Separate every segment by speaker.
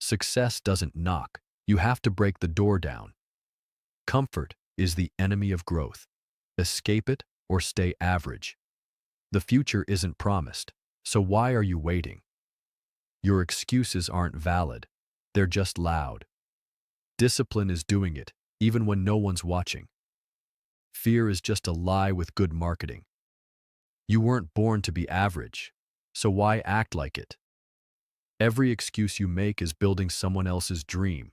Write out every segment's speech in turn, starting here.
Speaker 1: Success doesn't knock. You have to break the door down. Comfort is the enemy of growth. Escape it or stay average. The future isn't promised, so why are you waiting? Your excuses aren't valid. They're just loud. Discipline is doing it, even when no one's watching. Fear is just a lie with good marketing. You weren't born to be average, so why act like it? Every excuse you make is building someone else's dream.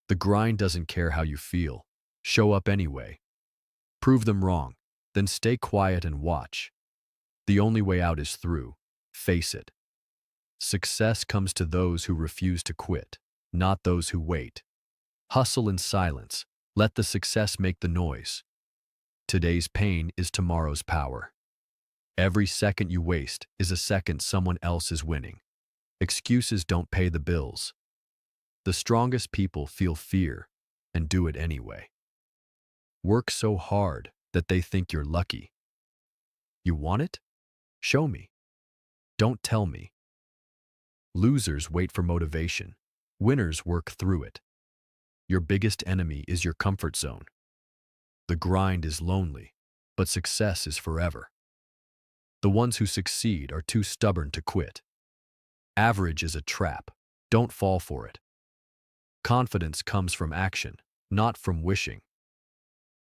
Speaker 1: The grind doesn't care how you feel. Show up anyway. Prove them wrong, then stay quiet and watch. The only way out is through. Face it. Success comes to those who refuse to quit, not those who wait. Hustle in silence. Let the success make the noise. Today's pain is tomorrow's power. Every second you waste is a second someone else is winning. Excuses don't pay the bills. The strongest people feel fear and do it anyway. Work so hard that they think you're lucky. You want it? Show me. Don't tell me. Losers wait for motivation. Winners work through it. Your biggest enemy is your comfort zone. The grind is lonely, but success is forever. The ones who succeed are too stubborn to quit. Average is a trap. Don't fall for it. Confidence comes from action, not from wishing.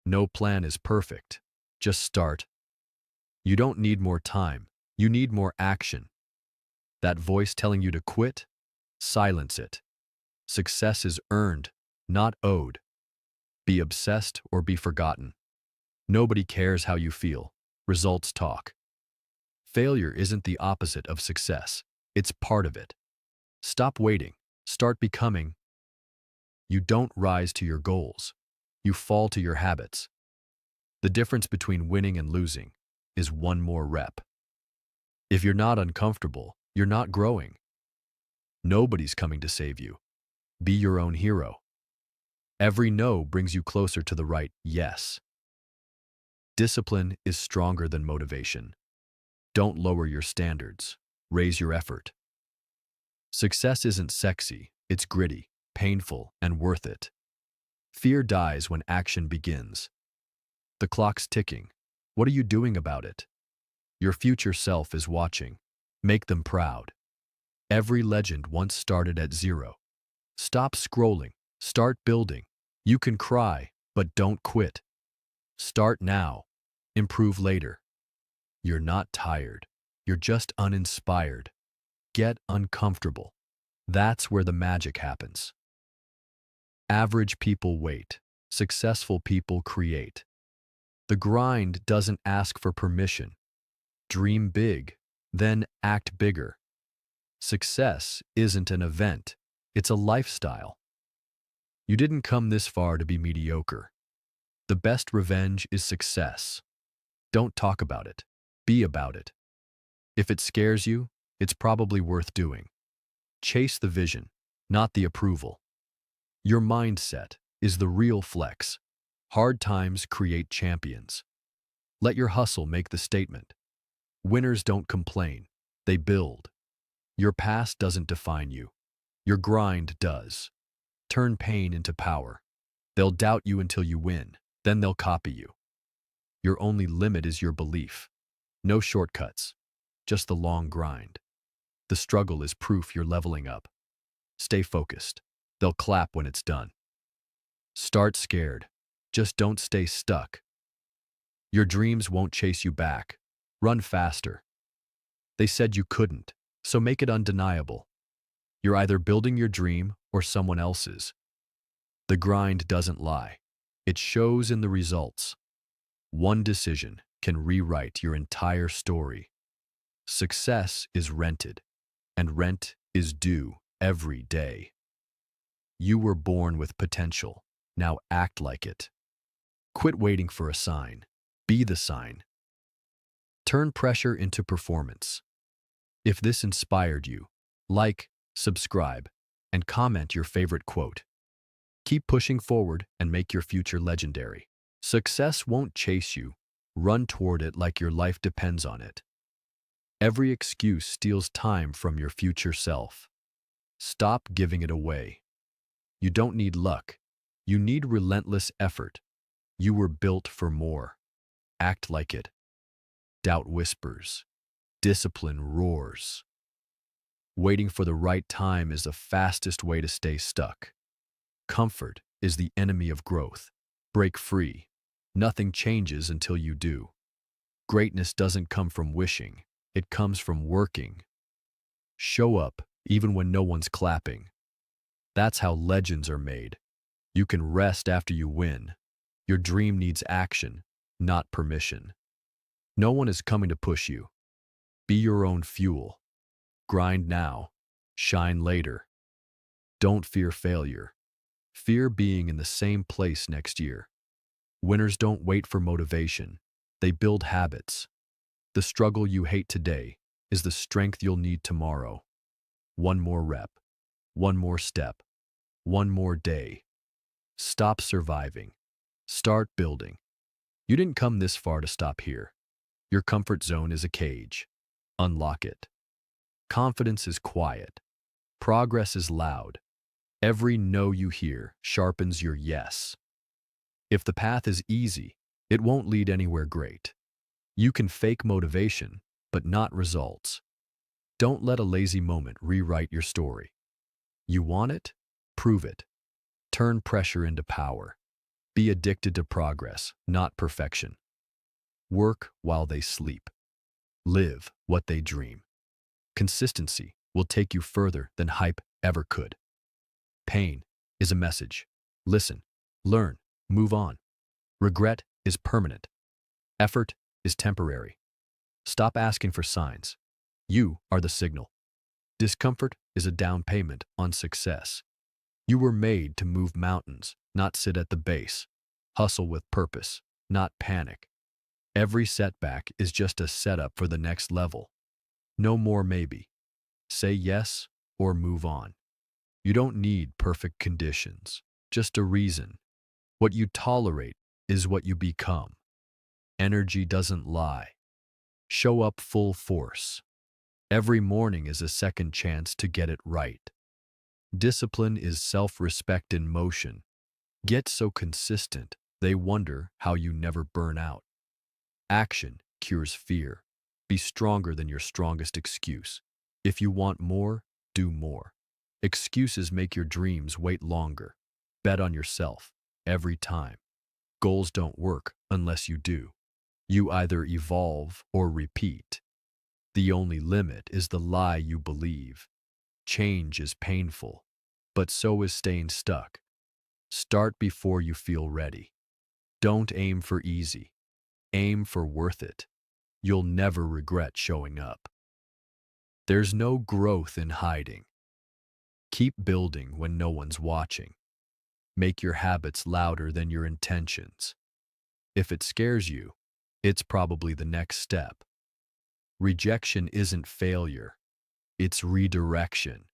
Speaker 1: No plan is perfect. Just start. You don't need more time. You need more action. That voice telling you to quit? Silence it. Success is earned, not owed. Be obsessed or be forgotten. Nobody cares how you feel. Results talk. Failure isn't the opposite of success. It's part of it. Stop waiting. Start becoming. You don't rise to your goals. You fall to your habits. The difference between winning and losing is one more rep. If you're not uncomfortable, you're not growing. Nobody's coming to save you. Be your own hero. Every no brings you closer to the right yes. Discipline is stronger than motivation. Don't lower your standards. Raise your effort. Success isn't sexy. It's gritty, painful, and worth it. Fear dies when action begins. The clock's ticking. What are you doing about it? Your future self is watching. Make them proud. Every legend once started at zero. Stop scrolling. Start building. You can cry, but don't quit. Start now. Improve later. You're not tired. You're just uninspired. Get uncomfortable. That's where the magic happens. Average people wait. Successful people create. The grind doesn't ask for permission. Dream big, then act bigger. Success isn't an event. It's a lifestyle. You didn't come this far to be mediocre. The best revenge is success. Don't talk about it. Be about it. If it scares you, it's probably worth doing. Chase the vision, not the approval. Your mindset is the real flex. Hard times create champions. Let your hustle make the statement. Winners don't complain. They build. Your past doesn't define you. Your grind does. Turn pain into power. They'll doubt you until you win. Then they'll copy you. Your only limit is your belief. No shortcuts, just the long grind. The struggle is proof you're leveling up. Stay focused. They'll clap when it's done. Start scared. Just don't stay stuck. Your dreams won't chase you back. Run faster. They said you couldn't, so make it undeniable. You're either building your dream or someone else's. The grind doesn't lie. It shows in the results. One decision can rewrite your entire story. Success is rented, and rent is due every day. You were born with potential. Now act like it. Quit waiting for a sign. Be the sign. Turn pressure into performance. If this inspired you, like, subscribe, and comment your favorite quote. Keep pushing forward and make your future legendary. Success won't chase you. Run toward it like your life depends on it. Every excuse steals time from your future self. Stop giving it away. You don't need luck. You need relentless effort. You were built for more. Act like it. Doubt whispers. Discipline roars. Waiting for the right time is the fastest way to stay stuck. Comfort is the enemy of growth. Break free. Nothing changes until you do. Greatness doesn't come from wishing. It comes from working. Show up even when no one's clapping. That's how legends are made. You can rest after you win. Your dream needs action, not permission. No one is coming to push you. Be your own fuel. Grind now. Shine later. Don't fear failure. Fear being in the same place next year. Winners don't wait for motivation. They build habits. The struggle you hate today is the strength you'll need tomorrow. One more rep. One more step. One more day. Stop surviving. Start building. You didn't come this far to stop here. Your comfort zone is a cage. Unlock it. Confidence is quiet. Progress is loud. Every no you hear sharpens your yes. If the path is easy, it won't lead anywhere great. You can fake motivation, but not results. Don't let a lazy moment rewrite your story. You want it? Prove it. Turn pressure into power. Be addicted to progress, not perfection. Work while they sleep. Live what they dream. Consistency will take you further than hype ever could. Pain is a message. Listen, learn, move on. Regret is permanent. Effort is temporary. Stop asking for signs. You are the signal. Discomfort is a down payment on success. You were made to move mountains, not sit at the base. Hustle with purpose, not panic. Every setback is just a setup for the next level. No more maybe. Say yes or move on. You don't need perfect conditions, just a reason. What you tolerate is what you become. Energy doesn't lie. Show up full force. Every morning is a second chance to get it right. Discipline is self-respect in motion. Get so consistent, they wonder how you never burn out. Action cures fear. Be stronger than your strongest excuse. If you want more, do more. Excuses make your dreams wait longer. Bet on yourself every time. Goals don't work unless you do. You either evolve or repeat. The only limit is the lie you believe. Change is painful, but so is staying stuck. Start before you feel ready. Don't aim for easy. Aim for worth it. You'll never regret showing up. There's no growth in hiding. Keep building when no one's watching. Make your habits louder than your intentions. If it scares you, it's probably the next step. Rejection isn't failure. It's redirection.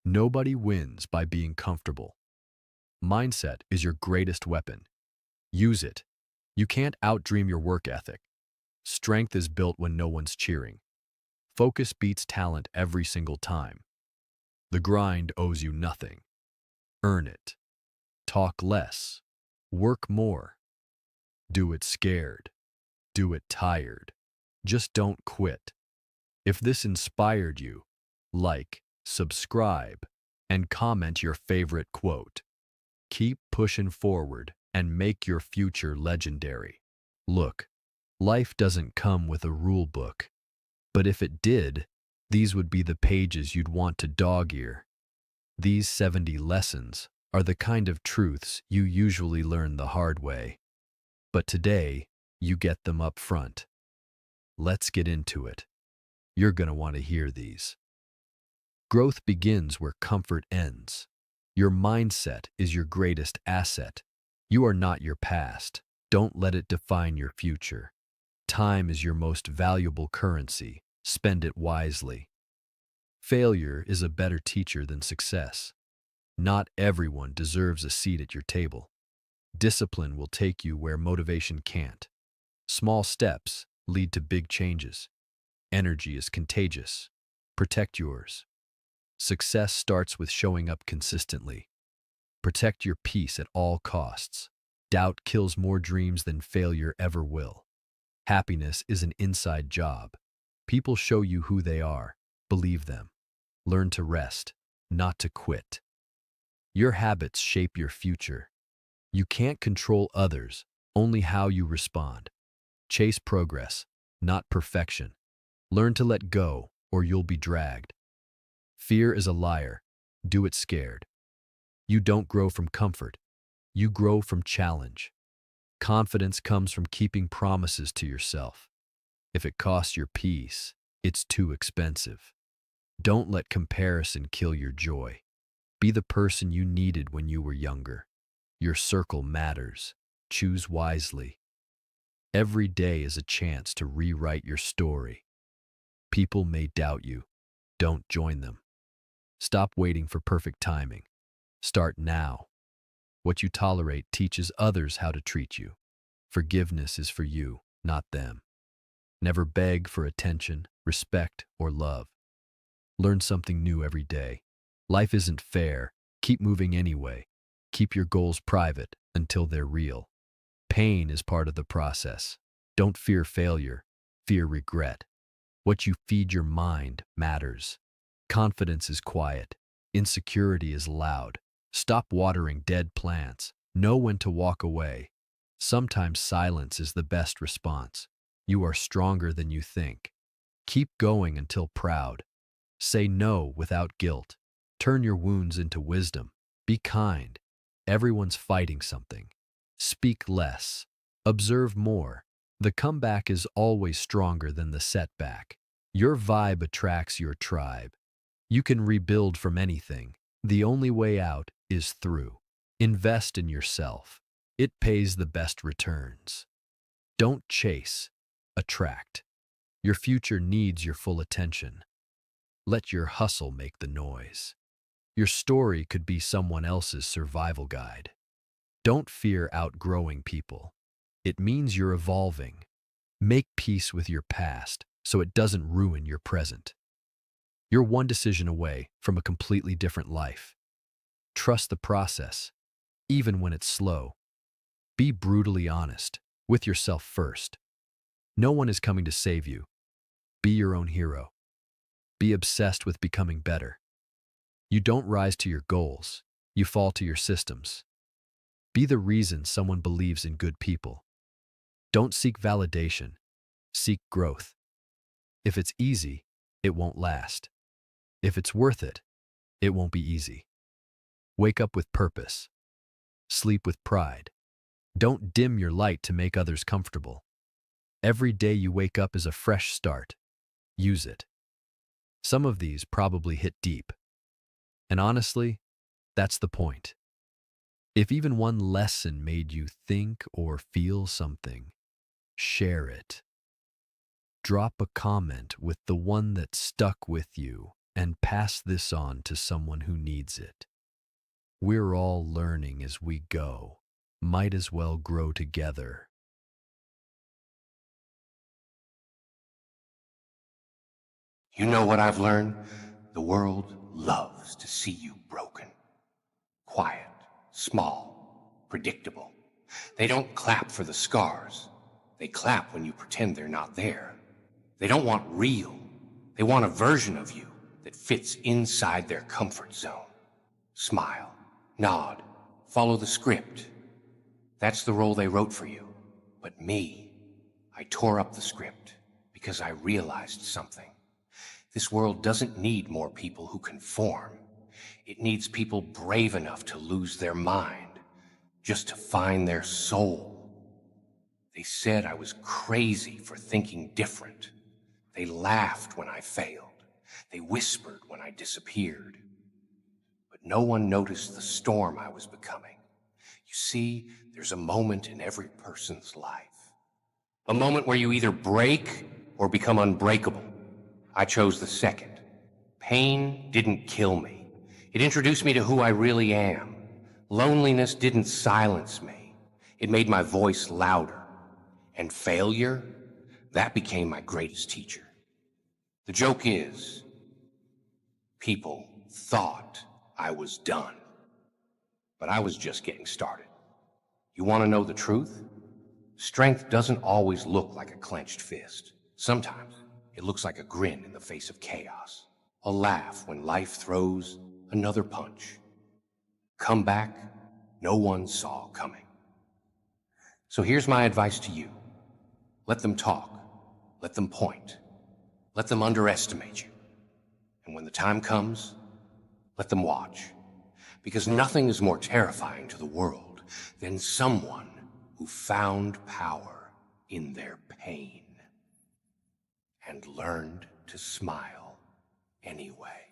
Speaker 1: Nobody wins by being comfortable. Mindset is your greatest weapon. Use it. You can't outdream your work ethic. Strength is built when no one's cheering. Focus beats talent every single time. The grind owes you nothing. Earn it. Talk less. Work more. Do it scared. Do it tired. Just don't quit. If this inspired you, like, subscribe, and comment your favorite quote. Keep pushing forward and make your future legendary. Look, life doesn't come with a rule book, but if it did, these would be the pages you'd want to dog-ear. These 70 lessons are the kind of truths you usually learn the hard way. But today, you get them up front. Let's get into it. You're going to want to hear these. Growth begins where comfort ends. Your mindset is your greatest asset. You are not your past. Don't let it define your future. Time is your most valuable currency. Spend it wisely. Failure is a better teacher than success. Not everyone deserves a seat at your table. Discipline will take you where motivation can't. Small steps lead to big changes. Energy is contagious. Protect yours. Success starts with showing up consistently. Protect your peace at all costs. Doubt kills more dreams than failure ever will. Happiness is an inside job. People show you who they are. Believe them. Learn to rest, not to quit. Your habits shape your future. You can't control others, only how you respond. Chase progress, not perfection. Learn to let go, or you'll be dragged. Fear is a liar. Do it scared. You don't grow from comfort. You grow from challenge. Confidence comes from keeping promises to yourself. If it costs your peace, it's too expensive. Don't let comparison kill your joy. Be the person you needed when you were younger. Your circle matters. Choose wisely. Every day is a chance to rewrite your story. People may doubt you. Don't join them. Stop waiting for perfect timing. Start now. What you tolerate teaches others how to treat you. Forgiveness is for you, not them. Never beg for attention, respect, or love. Learn something new every day. Life isn't fair. Keep moving anyway. Keep your goals private until they're real. Pain is part of the process. Don't fear failure. Fear regret. What you feed your mind matters. Confidence is quiet. Insecurity is loud. Stop watering dead plants. Know when to walk away. Sometimes silence is the best response. You are stronger than you think. Keep going until proud. Say no without guilt. Turn your wounds into wisdom. Be kind. Everyone's fighting something. Speak less. Observe more. The comeback is always stronger than the setback. Your vibe attracts your tribe. You can rebuild from anything. The only way out is through. Invest in yourself. It pays the best returns. Don't chase. Attract. Your future needs your full attention. Let your hustle make the noise. Your story could be someone else's survival guide. Don't fear outgrowing people. It means you're evolving. Make peace with your past so it doesn't ruin your present. You're one decision away from a completely different life. Trust the process, even when it's slow. Be brutally honest with yourself first. No one is coming to save you. Be your own hero. Be obsessed with becoming better. You don't rise to your goals. You fall to your systems. Be the reason someone believes in good people. Don't seek validation. Seek growth. If it's easy, it won't last. If it's worth it, it won't be easy. Wake up with purpose. Sleep with pride. Don't dim your light to make others comfortable. Every day you wake up is a fresh start. Use it. Some of these probably hit deep. And honestly, that's the point. If even one lesson made you think or feel something, share it. Drop a comment with the one that stuck with you and pass this on to someone who needs it. We're all learning as we go. Might as well grow together.
Speaker 2: You know what I've learned? The world loves to see you broken. Quiet, small, predictable. They don't clap for the scars. They clap when you pretend they're not there. They don't want real. They want a version of you that fits inside their comfort zone. Smile, nod, follow the script. That's the role they wrote for you. But me, I tore up the script because I realized something. This world doesn't need more people who conform. It needs people brave enough to lose their mind, just to find their soul. They said I was crazy for thinking different. They laughed when I failed. They whispered when I disappeared. But no one noticed the storm I was becoming. You see, there's a moment in every person's life. A moment where you either break or become unbreakable. I chose the second. Pain didn't kill me. It introduced me to who I really am. Loneliness didn't silence me. It made my voice louder. And failure, that became my greatest teacher. The joke is, people thought I was done. But I was just getting started. You want to know the truth? Strength doesn't always look like a clenched fist. Sometimes it looks like a grin in the face of chaos, a laugh when life throws another punch. Come back no one saw coming. So here's my advice to you. Let them talk. Let them point. Let them underestimate you. And when the time comes, let them watch. Because nothing is more terrifying to the world than someone who found power in their pain and learned to smile anyway.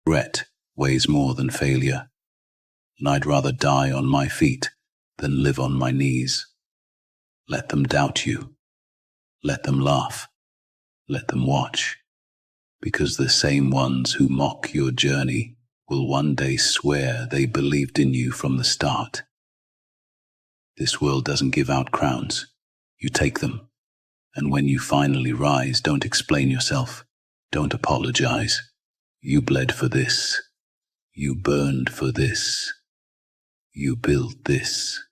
Speaker 3: Regret weighs more than failure, and I'd rather die on my feet than live on my knees. Let them doubt you. Let them laugh. Let them watch. Because the same ones who mock your journey will one day swear they believed in you from the start. This world doesn't give out crowns. You take them. And when you finally rise, don't explain yourself. Don't apologize. You bled for this. You burned for this. You built this.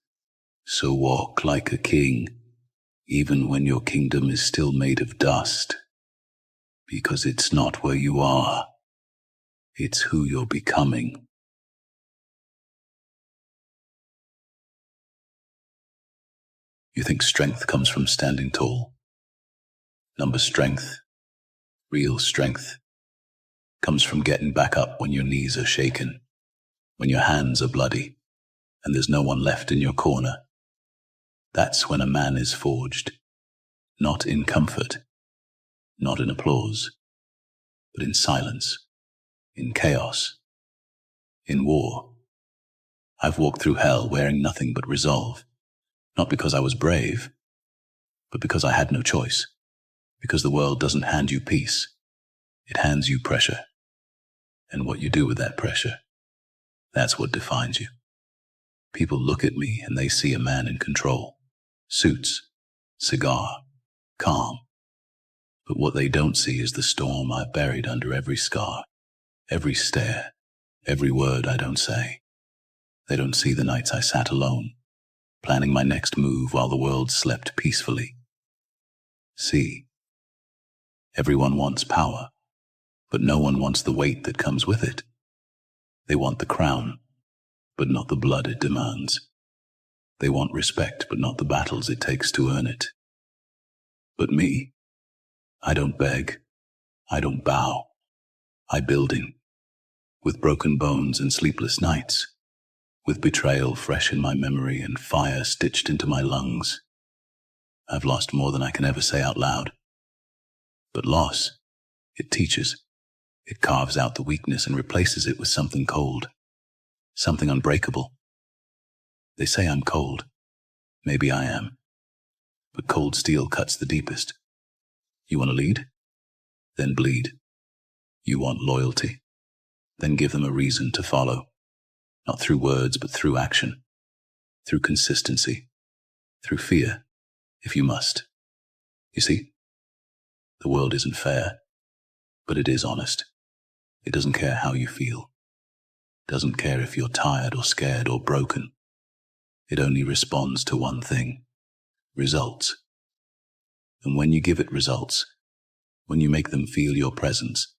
Speaker 3: So walk like a king, even when your kingdom is still made of dust. Because it's not where you are. It's who you're becoming. You think strength comes from standing tall? Number strength, real strength, comes from getting back up when your knees are shaken, when your hands are bloody, and there's no one left in your corner. That's when a man is forged, not in comfort, not in applause, but in silence, in chaos, in war. I've walked through hell wearing nothing but resolve, not because I was brave, but because I had no choice, because the world doesn't hand you peace, it hands you pressure. And what you do with that pressure, that's what defines you. People look at me and they see a man in control. Suits, cigar, calm. But what they don't see is the storm I buried under every scar, every stare, every word I don't say. They don't see the nights I sat alone, planning my next move while the world slept peacefully. See, everyone wants power, but no one wants the weight that comes with it. They want the crown, but not the blood it demands. They want respect, but not the battles it takes to earn it. But me, I don't beg, I don't bow. I building, with broken bones and sleepless nights, with betrayal fresh in my memory and fire stitched into my lungs. I've lost more than I can ever say out loud. But loss, it teaches. It carves out the weakness and replaces it with something cold, something unbreakable. They say I'm cold. Maybe I am. But cold steel cuts the deepest. You want to lead? Then bleed. You want loyalty? Then give them a reason to follow. Not through words, but through action. Through consistency. Through fear, if you must. You see, the world isn't fair, but it is honest. It doesn't care how you feel. It doesn't care if you're tired or scared or broken. It only responds to one thing: results. And when you give it results, when you make them feel your presence,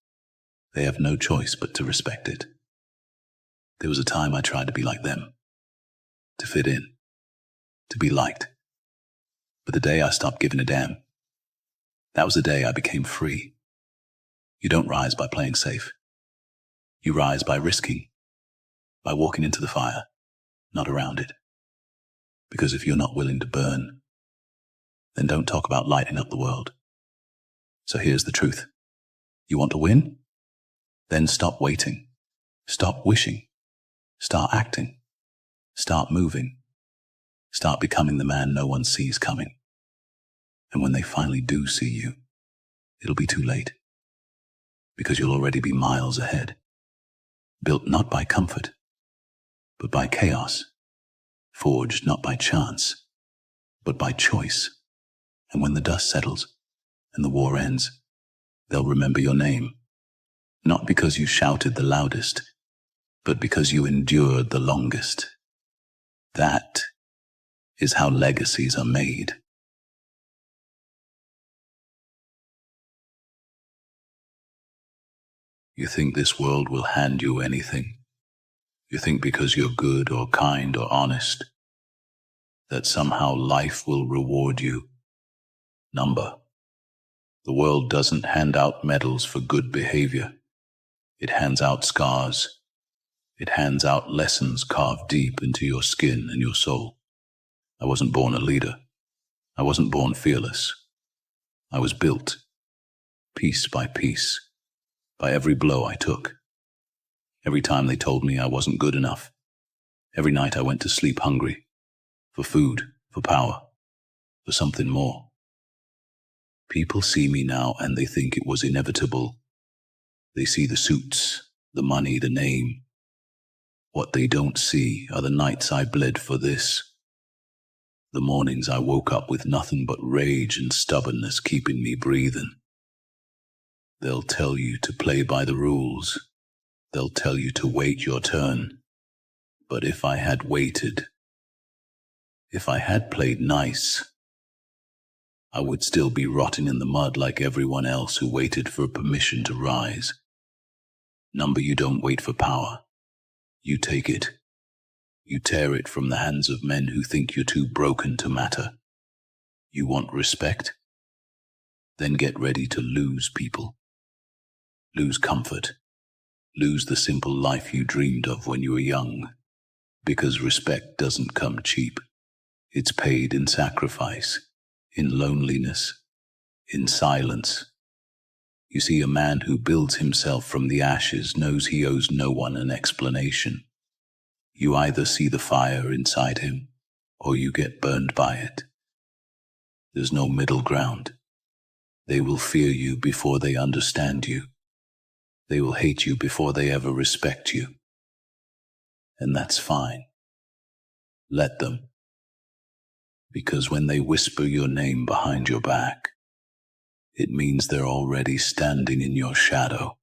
Speaker 3: they have no choice but to respect it. There was a time I tried to be like them, to fit in, to be liked. But the day I stopped giving a damn, that was the day I became free. You don't rise by playing safe. You rise by risking, by walking into the fire, not around it. Because if you're not willing to burn, then don't talk about lighting up the world. So here's the truth. You want to win? Then stop waiting. Stop wishing. Start acting. Start moving. Start becoming the man no one sees coming. And when they finally do see you, it'll be too late. Because you'll already be miles ahead. Built not by comfort, but by chaos. Forged not by chance, but by choice. And when the dust settles and the war ends, they'll remember your name. Not because you shouted the loudest, but because you endured the longest. That is how legacies are made. You think this world will hand you anything? You think because you're good or kind or honest, that somehow life will reward you? Number. The world doesn't hand out medals for good behavior. It hands out scars. It hands out lessons carved deep into your skin and your soul. I wasn't born a leader. I wasn't born fearless. I was built, piece by piece, by every blow I took. Every time they told me I wasn't good enough. Every night I went to sleep hungry. For food, for power, for something more. People see me now and they think it was inevitable. They see the suits, the money, the name. What they don't see are the nights I bled for this. The mornings I woke up with nothing but rage and stubbornness keeping me breathing. They'll tell you to play by the rules. They'll tell you to wait your turn. But if I had waited, if I had played nice, I would still be rotting in the mud like everyone else who waited for permission to rise. Number, you don't wait for power. You take it. You tear it from the hands of men who think you're too broken to matter. You want respect? Then get ready to lose people. Lose comfort. Lose the simple life you dreamed of when you were young. Because respect doesn't come cheap. It's paid in sacrifice, in loneliness, in silence. You see, a man who builds himself from the ashes knows he owes no one an explanation. You either see the fire inside him, or you get burned by it. There's no middle ground. They will fear you before they understand you. They will hate you before they ever respect you. And that's fine. Let them. Because when they whisper your name behind your back, it means they're already standing in your shadow.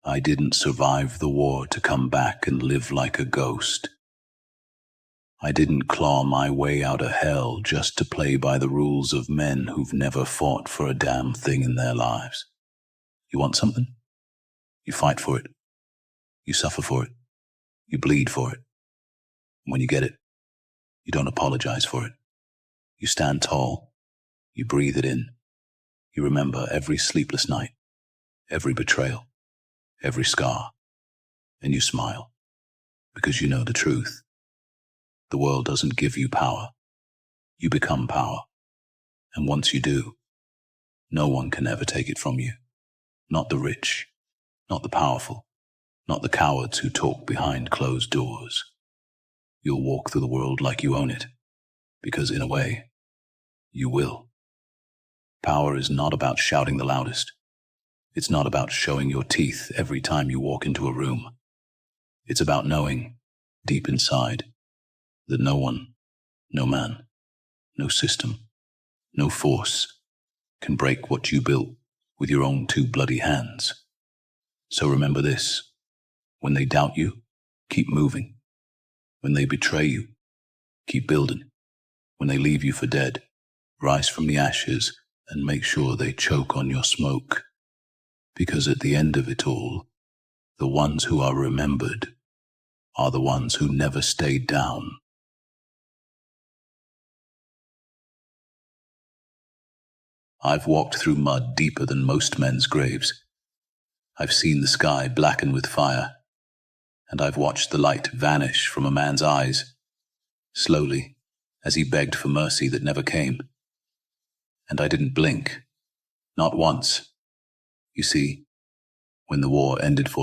Speaker 3: I didn't survive the war to come back and live like a ghost. I didn't claw my way out of hell just to play by the rules of men who've never fought for a damn thing in their lives. You want something? You fight for it. You suffer for it. You bleed for it. And when you get it, you don't apologize for it. You stand tall. You breathe it in. You remember every sleepless night, every betrayal, every scar, and you smile, because you know the truth. The world doesn't give you power. You become power. And once you do, no one can ever take it from you. Not the rich, not the powerful, not the cowards who talk behind closed doors. You'll walk through the world like you own it, because in a way, you will. Power is not about shouting the loudest. It's not about showing your teeth every time you walk into a room. It's about knowing, deep inside, that no one, no man, no system, no force can break what you built with your own two bloody hands. So remember this: when they doubt you, keep moving. When they betray you, keep building. When they leave you for dead, rise from the ashes and make sure they choke on your smoke. Because at the end of it all, the ones who are remembered are the ones who never stayed down. I've walked through mud deeper than most men's graves. I've seen the sky blacken with fire, and I've watched the light vanish from a man's eyes, slowly, as he begged for mercy that never came. And I didn't blink, not once. You see, when the war ended for